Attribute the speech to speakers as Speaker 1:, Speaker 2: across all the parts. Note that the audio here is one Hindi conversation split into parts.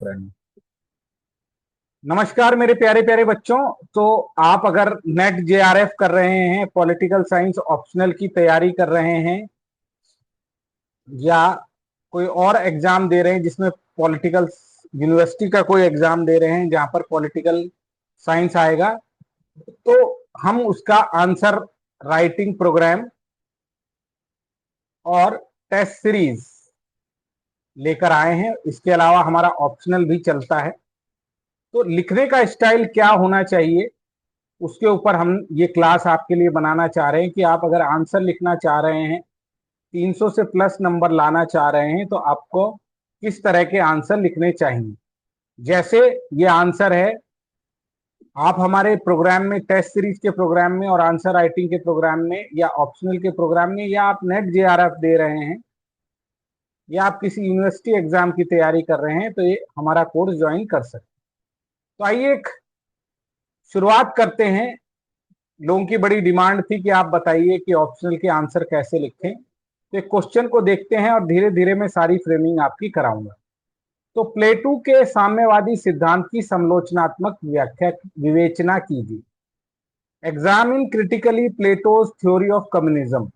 Speaker 1: फ्रेंड। नमस्कार मेरे प्यारे प्यारे बच्चों। तो आप अगर नेट जेआरएफ कर रहे हैं, पॉलिटिकल साइंस ऑप्शनल की तैयारी कर रहे हैं, या कोई और एग्जाम दे रहे हैं जिसमें पॉलिटिकल यूनिवर्सिटी का कोई एग्जाम दे रहे हैं जहां पर पॉलिटिकल साइंस आएगा, तो हम उसका आंसर राइटिंग प्रोग्राम और टेस्ट सीरीज लेकर आए हैं। इसके अलावा हमारा ऑप्शनल भी चलता है। तो लिखने का स्टाइल क्या होना चाहिए, उसके ऊपर हम ये क्लास आपके लिए बनाना चाह रहे हैं कि आप अगर आंसर लिखना चाह रहे हैं, 300 से प्लस नंबर लाना चाह रहे हैं, तो आपको किस तरह के आंसर लिखने चाहिए। जैसे ये आंसर है, आप हमारे प्रोग्राम में, टेस्ट सीरीज के प्रोग्राम में और आंसर राइटिंग के प्रोग्राम में या ऑप्शनल के प्रोग्राम में, या आप नेट जेआरएफ दे रहे हैं या आप किसी यूनिवर्सिटी एग्जाम की तैयारी कर रहे हैं, तो ये हमारा कोर्स ज्वाइन कर सकते हैं। तो आइए एक शुरुआत करते हैं। लोगों की बड़ी डिमांड थी कि आप बताइए कि ऑप्शनल के आंसर कैसे लिखें। तो एक क्वेश्चन को देखते हैं और धीरे धीरे मैं सारी फ्रेमिंग आपकी कराऊंगा। तो प्लेटो के साम्यवादी सिद्धांत की समालोचनात्मक व्याख्या विवेचना कीजिए। Examine critically Plato's theory of communism.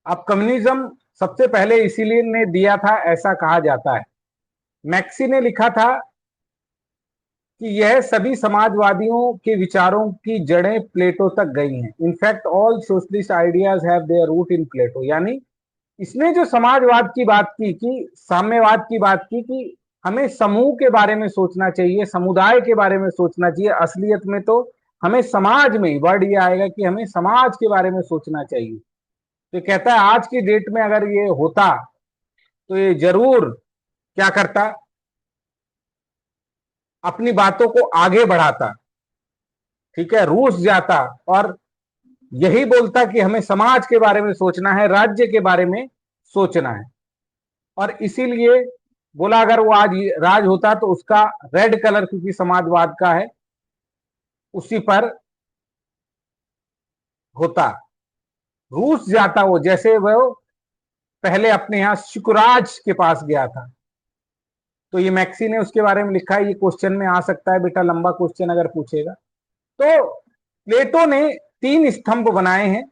Speaker 1: अब कम्युनिज्म सबसे पहले इसीलिए ने दिया था, ऐसा कहा जाता है। मैक्सी ने लिखा था कि यह सभी समाजवादियों के विचारों की जड़ें प्लेटो तक गई हैं। In fact all socialist ideas have their root in Plato. यानी इसने जो समाजवाद की बात की, कि साम्यवाद की बात की, कि हमें समूह के बारे में सोचना चाहिए, समुदाय के बारे में सोचना चाहिए। असलियत में तो हमें समाज में, वर्ड ये आएगा कि हमें समाज के बारे में सोचना चाहिए। तो कहता है आज की डेट में अगर ये होता तो ये जरूर क्या करता, अपनी बातों को आगे बढ़ाता, ठीक है, रूस जाता और यही बोलता कि हमें समाज के बारे में सोचना है, राज्य के बारे में सोचना है। और इसीलिए बोला अगर वो आज राज होता तो उसका रेड कलर, क्योंकि समाजवाद का है, उसी पर होता। रूस जाता वो, जैसे वो पहले अपने यहां शुक्राज के पास गया था। तो ये मैक्सी ने उसके बारे में लिखा है। ये क्वेश्चन में आ सकता है बेटा, लंबा क्वेश्चन अगर पूछेगा। तो प्लेटो ने 3 स्तंभ बनाए हैं।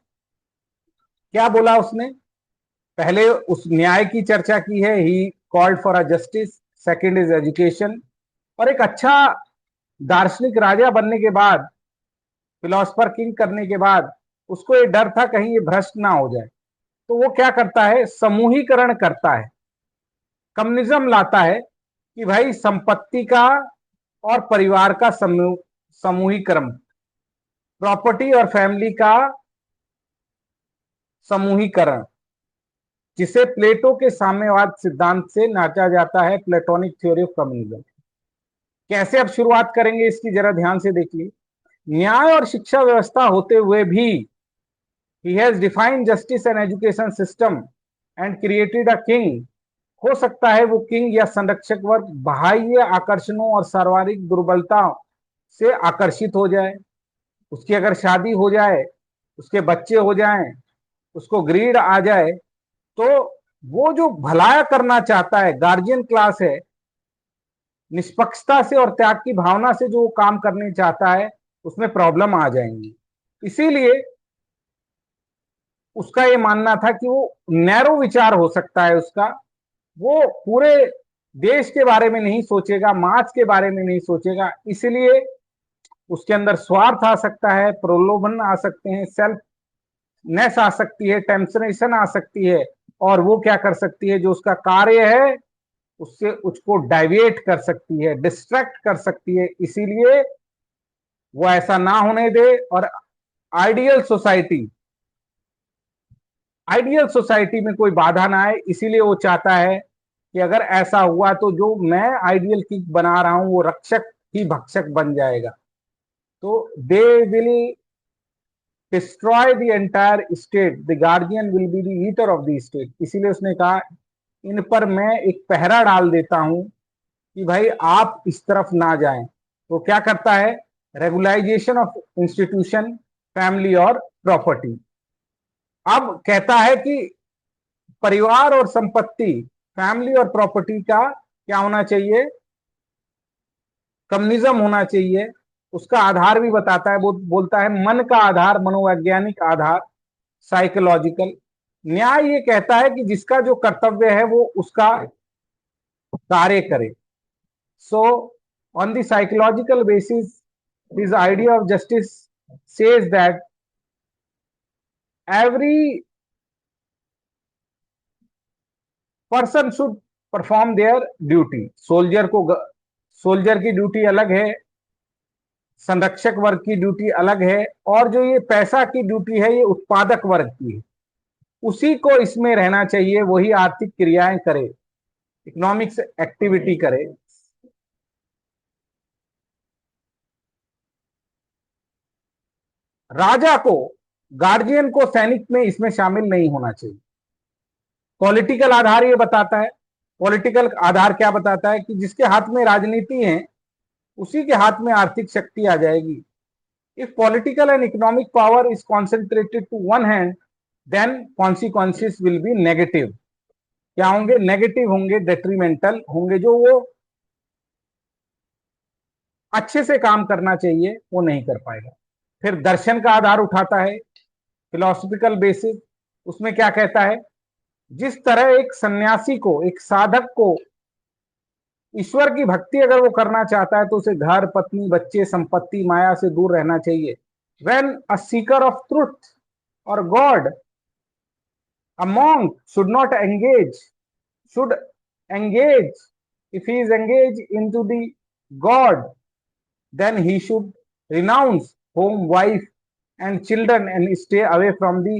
Speaker 1: क्या बोला उसने? पहले उस न्याय की चर्चा की है, he called for a justice. Second is education. और एक अच्छा दार्शनिक राजा बनने के बाद, फिलोसफर किंग करने के बाद, उसको ये डर था कहीं ये भ्रष्ट ना हो जाए। तो वो क्या करता है, समूहीकरण करता है, कम्युनिज्म लाता है कि भाई संपत्ति का और परिवार का समूहीकरण, प्रॉपर्टी और फैमिली का समूहीकरण, जिसे प्लेटो के साम्यवाद सिद्धांत से नाचा जाता है, प्लेटोनिक थ्योरी ऑफ कम्युनिज्म। कैसे अब शुरुआत करेंगे इसकी, जरा ध्यान से देखिए। न्याय और शिक्षा व्यवस्था होते हुए भी he has defined justice and education system and created a king। हो सकता है वो किंग या संरक्षक वर्ग बाह्य आकर्षणों और शारीरिक दुर्बलता से आकर्षित हो जाए, उसकी अगर शादी हो जाए, उसके बच्चे हो जाएं, उसको ग्रीड आ जाए, तो वो जो भलाया करना चाहता है, गार्जियन क्लास है, निष्पक्षता से और त्याग की भावना से जो काम करने चाहता है, उसमें प्रॉब्लम आ जाएंगी। इसीलिए उसका ये मानना था कि वो नैरो विचार हो सकता है उसका, वो पूरे देश के बारे में नहीं सोचेगा, मास के बारे में नहीं सोचेगा। इसलिए उसके अंदर स्वार्थ आ सकता है, प्रलोभन आ सकते हैं, सेल्फनेस आ सकती है, टेम्परेशन आ सकती है, और वो क्या कर सकती है, जो उसका कार्य है उससे उसको डाइवेट कर सकती है, डिस्ट्रैक्ट कर सकती है। इसीलिए वो ऐसा ना होने दे। और आइडियल सोसाइटी, आइडियल सोसाइटी में कोई बाधा ना आए, इसीलिए वो चाहता है कि अगर ऐसा हुआ तो जो मैं आइडियल किंग बना रहा हूं वो रक्षक ही भक्षक बन जाएगा। तो they will destroy the entire state, the guardian will be the eater of the state. इसीलिए उसने कहा इन पर मैं एक पहरा डाल देता हूं कि भाई आप इस तरफ ना जाएं। तो क्या करता है, रेगुलाइजेशन ऑफ इंस्टीट्यूशन, फैमिली और प्रॉपर्टी। अब कहता है कि परिवार और संपत्ति, फैमिली और प्रॉपर्टी का क्या होना चाहिए, कम्युनिज्म होना चाहिए। उसका आधार भी बताता है, वो बोलता है मन का आधार, मनोवैज्ञानिक आधार, साइकोलॉजिकल। न्याय ये कहता है कि जिसका जो कर्तव्य है वो उसका कार्य करे। So on the psychological basis this idea of justice says that every person should perform there duty. Soldier की ड्यूटी अलग है, संरक्षक वर्ग की ड्यूटी अलग है, और जो ये पैसा की ड्यूटी है ये उत्पादक वर्ग की है। उसी को इसमें रहना चाहिए, वही आर्थिक क्रियाएं करे, इकोनॉमिक्स एक्टिविटी करे। राजा को, गार्जियन को सैनिक में इसमें शामिल नहीं होना चाहिए। पॉलिटिकल आधार ये बताता है, पॉलिटिकल आधार क्या बताता है कि जिसके हाथ में राजनीति है उसी के हाथ में आर्थिक शक्ति आ जाएगी। If political and economic power is concentrated to one hand then consequences will be negative. क्या होंगे? नेगेटिव होंगे, डेट्रीमेंटल होंगे। जो वो अच्छे से काम करना चाहिए वो नहीं कर पाएगा। फिर दर्शन का आधार उठाता है, फिलोसफिकल बेसिस। उसमें क्या कहता है? जिस तरह एक सन्यासी को, एक साधक को ईश्वर की भक्ति अगर वो करना चाहता है तो उसे घर, पत्नी, बच्चे, संपत्ति, माया से दूर रहना चाहिए। When a Sikar of truth और God, a monk should engage, if he is engaged into the God, then he should renounce home, wife and children and stay away from the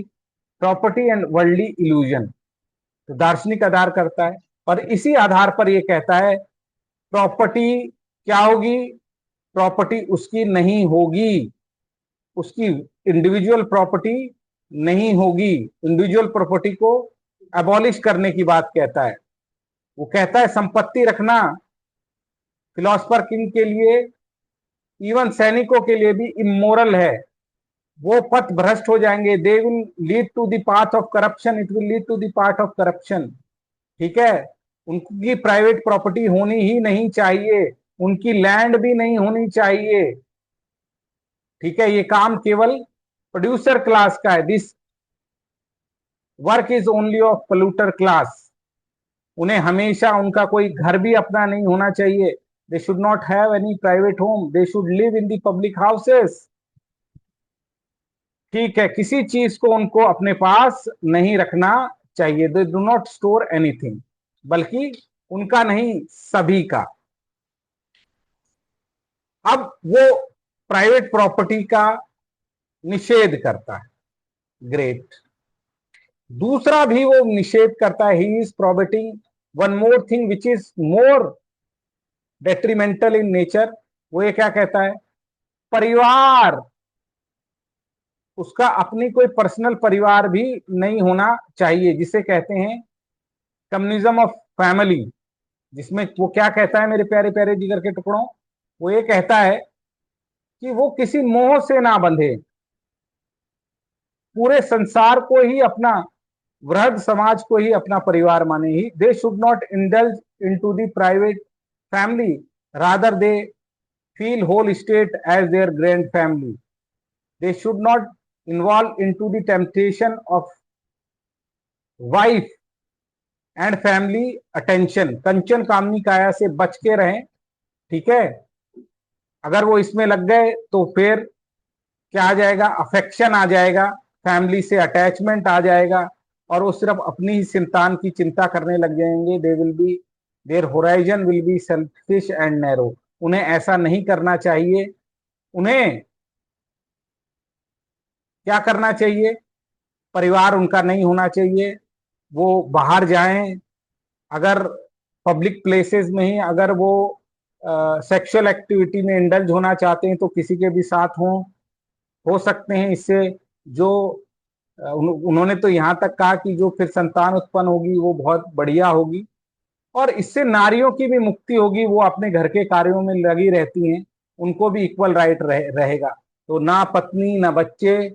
Speaker 1: property and worldly illusion। तो दार्शनिक आधार करता है, और इसी आधार पर यह कहता है प्रॉपर्टी क्या होगी? प्रॉपर्टी उसकी नहीं होगी, उसकी इंडिविजुअल प्रॉपर्टी नहीं होगी। इंडिविजुअल प्रॉपर्टी को एबॉलिश करने की बात कहता है। वो कहता है संपत्ति रखना फिलोसफर किंग के लिए, इवन सैनिकों के लिए भी इमोरल है। वो पथ भ्रष्ट हो जाएंगे। They will lead to the path of corruption, it will lead to the path of corruption. ठीक है, उनकी प्राइवेट प्रॉपर्टी होनी ही नहीं चाहिए, उनकी लैंड भी नहीं होनी चाहिए। ठीक है, ये काम केवल प्रोड्यूसर क्लास का है। This work is only of polluter class. उन्हें हमेशा उनका कोई घर भी अपना नहीं होना चाहिए। दे should not have any private home, they should live in the public houses. ठीक है, किसी चीज को उनको अपने पास नहीं रखना चाहिए। They do not store anything, बल्कि उनका नहीं, सभी का। अब वो प्राइवेट प्रॉपर्टी का निषेध करता है। ग्रेट। दूसरा भी वो निषेध करता है। He is prohibiting one more thing which is more detrimental in nature. वो ये क्या कहता है? परिवार, उसका अपनी कोई पर्सनल परिवार भी नहीं होना चाहिए, जिसे कहते हैं कम्युनिज्म ऑफ फैमिली। जिसमें वो क्या कहता है मेरे प्यारे प्यारे जिगर के टुकड़ों? वो ये कहता है कि वो किसी मोह से ना बंधे, पूरे संसार को ही अपना, वृहद समाज को ही अपना परिवार माने। He they should not indulge into the private family, rather they feel whole state as their grand family. They should not involve into the temptation of wife and family attention. कंचन कामनी काया से बच के रहें। ठीक है, अगर वो इसमें लग गए तो फिर क्या आ जाएगा? अफेक्शन आ जाएगा, फैमिली से अटैचमेंट आ जाएगा, और वो सिर्फ अपनी ही संतान की चिंता करने लग जाएंगे। They will be, their horizon will be selfish and narrow. उन्हें ऐसा नहीं करना चाहिए। उन्हें क्या करना चाहिए? परिवार उनका नहीं होना चाहिए। वो बाहर जाएं, अगर पब्लिक प्लेसेस में ही अगर वो सेक्सुअल एक्टिविटी में इंडल्ज होना चाहते हैं तो किसी के भी साथ हों, हो सकते हैं। इससे जो उन्होंने तो यहां तक कहा कि जो फिर संतान उत्पन्न होगी वो बहुत बढ़िया होगी, और इससे नारियों की भी मुक्ति होगी। वो अपने घर के कार्यों में लगी रहती हैं, उनको भी इक्वल राइट रहेगा। तो ना पत्नी ना बच्चे,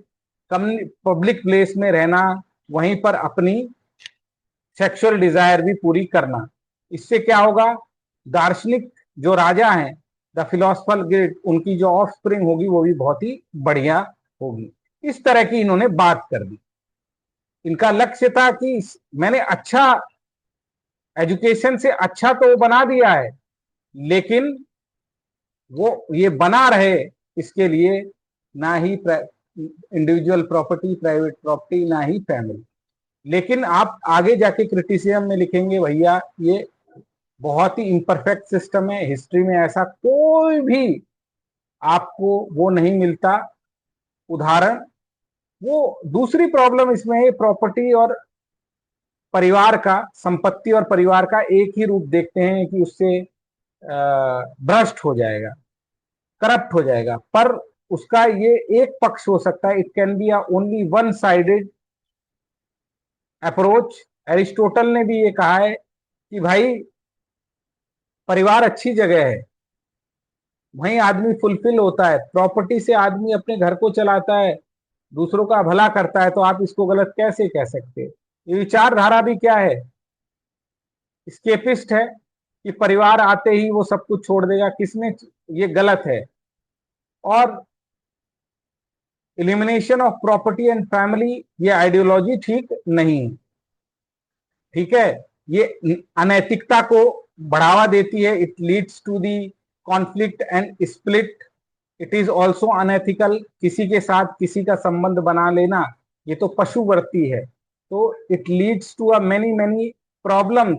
Speaker 1: कम पब्लिक प्लेस में रहना, वहीं पर अपनी सेक्सुअल डिजायर भी पूरी करना। इससे क्या होगा? दार्शनिक जो राजा हैं द फिलोसफर ग्रेट, उनकी जो ऑफ स्प्रिंग होगी वो भी बहुत ही बढ़िया होगी। इस तरह की इन्होंने बात कर दी। इनका लक्ष्य था कि मैंने अच्छा एजुकेशन से अच्छा तो बना दिया है, लेकिन वो ये बना रहे इसके लिए ना ही इंडिविजुअल प्रॉपर्टी, प्राइवेट प्रॉपर्टी, ना ही फैमिली। लेकिन आप आगे जाके क्रिटिसिज्म में लिखेंगे भैया ये बहुत ही इम्परफेक्ट सिस्टम है, हिस्ट्री में ऐसा कोई भी आपको वो नहीं मिलता उदाहरण। वो दूसरी प्रॉब्लम इसमें है, प्रॉपर्टी और परिवार का, संपत्ति और परिवार का एक ही रूप देखते हैं कि उससे भ्रष्ट हो जाएगा, करप्ट हो जाएगा। पर उसका ये एक पक्ष हो सकता है, it can be only one sided approach. Aristotle ने भी ये कहा है कि भाई परिवार अच्छी जगह है, वहीं आदमी फुलफिल होता है, प्रॉपर्टी से आदमी अपने घर को चलाता है, दूसरों का भला करता है, तो आप इसको गलत कैसे कह सकते? ये विचारधारा भी क्या है, स्केपिस्ट है कि परिवार आते ही वो सब कुछ छोड़ देगा। किसने? ये गलत है। और elimination of property and family, ये आइडियोलॉजी ठीक नहीं, ठीक है, ये अनैतिकता को बढ़ावा देती है। It leads to the conflict and split, it is also unethical. किसी के साथ किसी का संबंध बना लेना ये तो पशुवर्ती है। तो it leads to a many many problem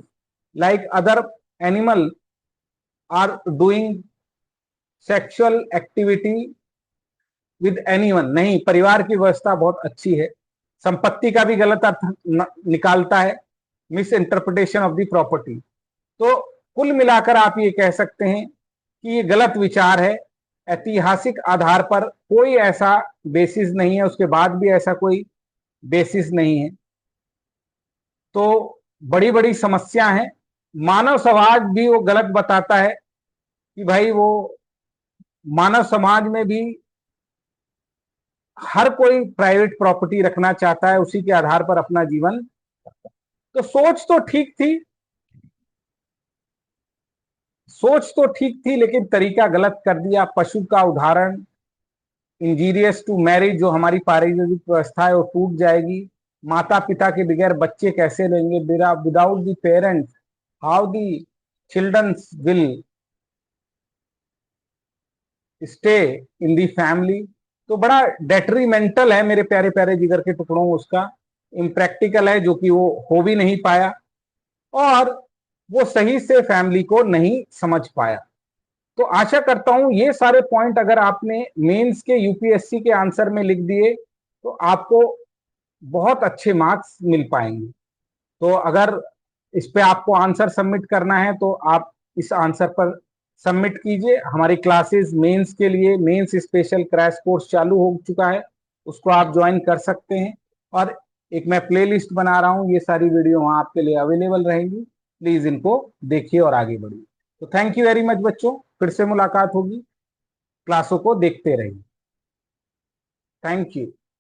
Speaker 1: like other animal are doing sexual activity with anyone. नहीं, परिवार की व्यवस्था बहुत अच्छी है। संपत्ति का भी गलत अर्थ निकालता है, miss interpretation of the property. तो कुल मिलाकर आप ये कह सकते हैं कि ये गलत विचार है। ऐतिहासिक आधार पर कोई ऐसा बेसिस नहीं है, उसके बाद भी ऐसा कोई बेसिस नहीं है। तो बड़ी बड़ी समस्या है। मानव समाज भी वो गलत बताता है कि भाई वो मानव समाज में भी हर कोई प्राइवेट प्रॉपर्टी रखना चाहता है, उसी के आधार पर अपना जीवन। तो सोच तो ठीक थी, लेकिन तरीका गलत कर दिया। पशु का उदाहरण, इंजीरियस टू मैरिज, जो हमारी पारिवारिक व्यवस्था है वो टूट जाएगी। माता पिता के बगैर बच्चे कैसे लेंगे? Without the parents how the childrens will stay in the family. तो बड़ा डेट्रीमेंटल है मेरे प्यारे प्यारे जिगर के टुकड़ों, उसका इम्प्रैक्टिकल है, जो कि वो हो भी नहीं पाया और वो सही से फैमिली को नहीं समझ पाया। तो आशा करता हूं ये सारे पॉइंट अगर आपने मेंस के यूपीएससी के आंसर में लिख दिए तो आपको बहुत अच्छे मार्क्स मिल पाएंगे। तो अगर इस पे आपको आंसर सबमिट करना है तो आप इस आंसर पर सबमिट कीजिए। हमारी क्लासेस मेंस के लिए, मेंस स्पेशल क्रैश कोर्स चालू हो चुका है, उसको आप ज्वाइन कर सकते हैं। और एक मैं प्लेलिस्ट बना रहा हूं, ये सारी वीडियो वहां आपके लिए अवेलेबल रहेंगी, प्लीज इनको देखिए और आगे बढ़िए। तो थैंक यू वेरी मच बच्चों, फिर से मुलाकात होगी, क्लासों को देखते रहिए। Thank you.